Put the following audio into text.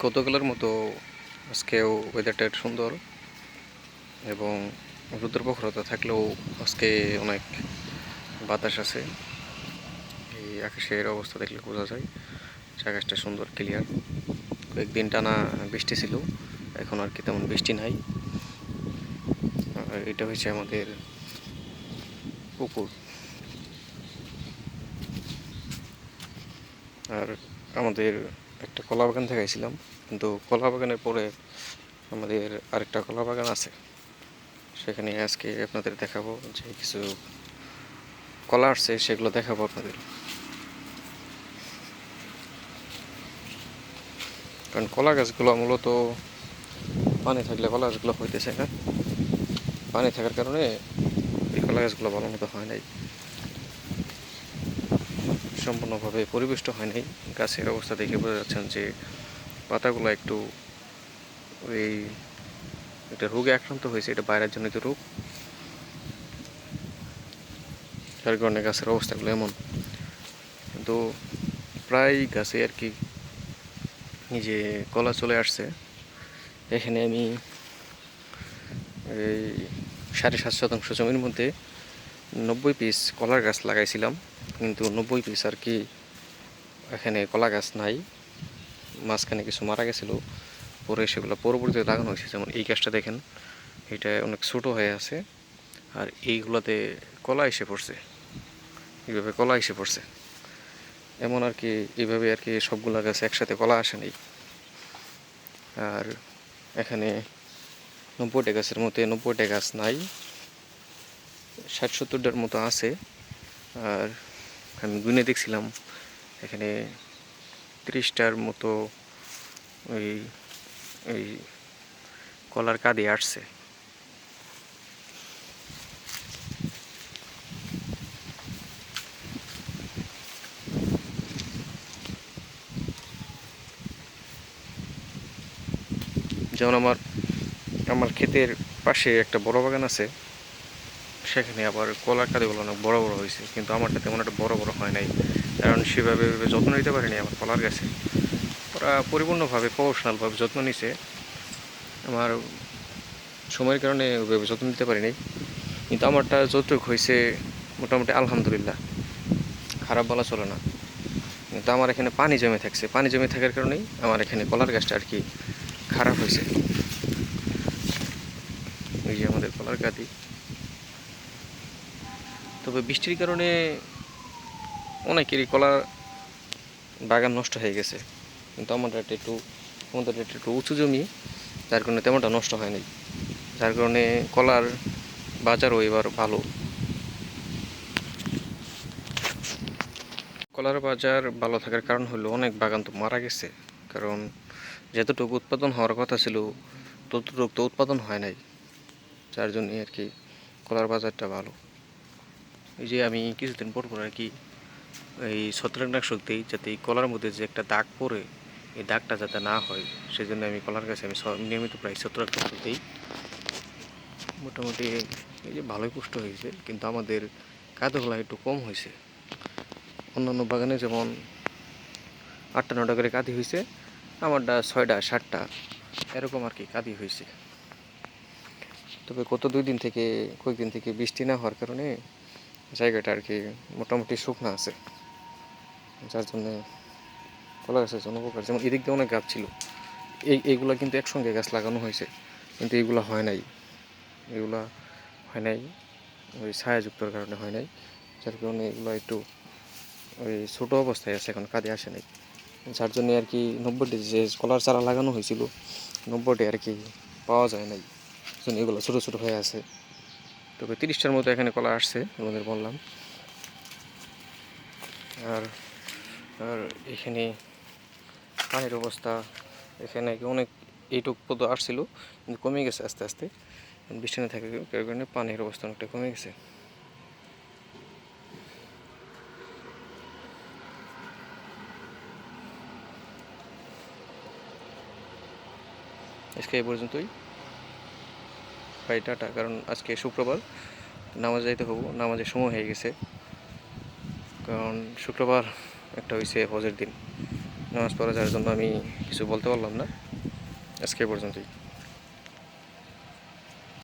গতকালের মতো আজকেও ওয়েদারটা সুন্দর এবং রৌদ্র প্রখরতা থাকলেও আজকে অনেক বাতাস আছে। এই আকাশের অবস্থা দেখলে বোঝা যায় যে আকাশটা সুন্দর ক্লিয়ার। কয়েকদিন টানা বৃষ্টি ছিল, এখন আর কি তেমন বৃষ্টি নাই। আর এটা হচ্ছে আমাদের পুকুর। আর আমাদের একটা কলা বাগান দেখাইছিলাম, কিন্তু কলা বাগানের পরে আমাদের আরেকটা কলা বাগান আছে, সেখানে আজকে আপনাদের দেখাবো যে কিছু কলা আসছে, সেগুলো দেখাবো আপনাদের। কারণ কলা গাছগুলো মূলত পানি থাকলে কলা গাছগুলো হইতেছে না, পানি থাকার কারণে এই কলা গাছগুলো ভালো মতো হয় নাই, সম্পূর্ণভাবে পরিবেষ্ট হয় নাই। গাছের অবস্থা দেখে বোঝা যাচ্ছেন যে পাতাগুলো একটু ওই একটা রোগে আক্রান্ত হয়েছে, এটা বাইরের জনিত রোগ, যার কারণে গাছের অবস্থাগুলো এমন। কিন্তু প্রায় গাছে আর কি যে কলা চলে আসছে। এখানে আমি এই 7.5 শতাংশ জমির মধ্যে 90 পিস কলার গাছ লাগাইছিলাম, কিন্তু 90 পিস আর কি এখানে কলা গাছ নাই। মাঝখানে কিছু মারা গেছিলো, পরে সেগুলো পরবর্তীতে লাগানো হয়েছে। যেমন এই গাছটা দেখেন, এটা অনেক ছোটো হয়ে আছে, আর এইগুলোতে কলা এসে পড়ছে, এইভাবে কলা এসে পড়ছে এমন আর কি। এইভাবে আর কি সবগুলা গাছ একসাথে কলা আসে নাই। আর এখানে 90টা গাছের মধ্যে 90টা গাছ নাই, 60-70টার মতো আছে। আর আমি গুনে দেখছিলাম এখানে 30টার মতো ওই ওই কলার কাঁদি আসছে। যেমন আমার ক্ষেতের পাশে একটা বড় বাগান আছে, সেখানে আবার কলার কাঁদিগুলো অনেক বড় বড় হয়েছে, কিন্তু আমারটা তেমন একটা বড় বড় হয় নাই, কারণ সেভাবে যত্ন নিতে পারিনি আমার কলার গাছে। ওরা পরিপূর্ণভাবে প্রফেশনালভাবে যত্ন নিছে, আমার সময়ের কারণে ওইভাবে যত্ন নিতে পারিনি। কিন্তু আমারটা যতটুকু হয়েছে মোটামুটি আলহামদুলিল্লাহ, খারাপ বলা চলে না। কিন্তু আমার এখানে পানি জমে থাকছে, পানি জমে থাকার কারণেই আমার এখানে কলার গাছটা আর কি খারাপ হয়েছে। ওই যে আমাদের কলার গাদি, তবে বৃষ্টির কারণে অনেকেরই কলার বাগান নষ্ট হয়ে গেছে, কিন্তু আমাদের একটু উঁচু জমি, যার কারণে তেমনটা নষ্ট হয়নি, যার কারণে কলার বাজারও এবার ভালো। কলার বাজার ভালো থাকার কারণ হলো অনেক বাগান তো মারা গেছে, কারণ যতটুকু উৎপাদন হওয়ার কথা ছিল ততটুকু তো উৎপাদন হয় নাই, যার জন্যে আর কি কলার বাজারটা ভালো। এই যে আমি কিছুদিন পর আর কি এই ছত্রাকনাশক দিই, যাতে এই কলার মধ্যে যে একটা দাগ পড়ে, এই দাগটা যাতে না হয়, সেই জন্য আমি কলার গাছে আমি নিয়মিত প্রায় ছত্রাকনাশক দিই। মোটামুটি এই যে ভালোই পুষ্ট হয়েছে, কিন্তু আমাদের কাঁদগুলা একটু কম হয়েছে। অন্যান্য বাগানে যেমন 8টা-9টা করে কাঁদি হয়েছে, আমারটা 6টা 7টা এরকম আর কি কাঁদি হয়েছে। তবে গত কয়েকদিন থেকে বৃষ্টি না হওয়ার কারণে জায়গাটা আর কি মোটামুটি শুকনো আছে, যার জন্যে কলা গাছের জন্য উপকার। যেমন এদিক দিয়ে অনেক গাছ ছিল, এইগুলো কিন্তু একসঙ্গে গাছ লাগানো হয়েছে, কিন্তু এইগুলো হয় নাই, ওই ছায়াযুক্তর কারণে হয় নাই, যার কারণে এগুলো একটু ওই ছোটো অবস্থায় আছে, এখন কাঁদে আসে নাই, যার জন্যে আর কি 90টি যে কলার চারা লাগানো হয়েছিল 90টি আর কি পাওয়া যায় নাই, জন্য এগুলো ছোটো ছোটো হয়ে আছে। তবে 30টার মতো এখানে কলা আসছে আপনাদের বললাম। আর আর এখানে পানির অবস্থা, এখানে অনেক এইটুক পদ আসছিল, কিন্তু কমে গেছে আস্তে আস্তে, বৃষ্টি না থাকার কারণে পানির অবস্থা অনেকটা কমে গেছে। আজকে এই পর্যন্তই, বাই টাটা। কারণ আজকে শুক্রবার, নামাজ যাইতে হবো, নামাজের সময় হয়ে গেছে, কারণ শুক্রবার একটা হয়েছে হজের দিন। নামাজ পড়া যার জন্য আমি কিছু বলতে পারলাম না। আজকে এ পর্যন্তই।